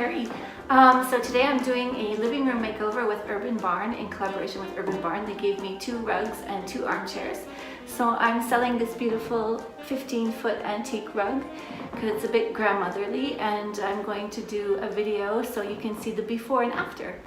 Carrie. So today I'm doing a living room makeover with Urban Barn in collaboration with Urban Barn. They gave me 2 rugs and 2 armchairs. So I'm selling this beautiful 15-foot antique rug because it's a bit grandmotherly, and I'm going to do a video so you can see the before and after.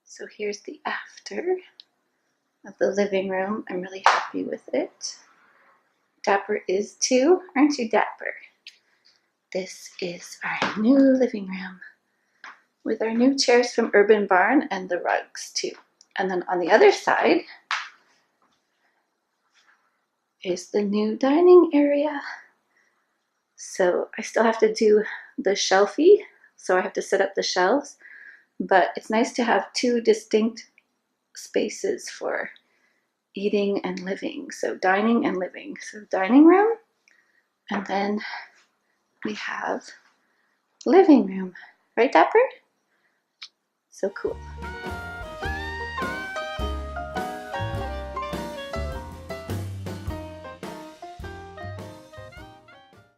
So here's the after of the living room. I'm really happy with it. Dapper is too, aren't you, Dapper? This is our new living room with our new chairs from Urban Barn and the rugs too. And then on the other side is the new dining area. So I still have to do the shelfie, so I have to set up the shelves, but it's nice to have 2 distinct spaces for eating and living. So dining and living. So dining room, and then we have living room. Right, Dapper? So cool.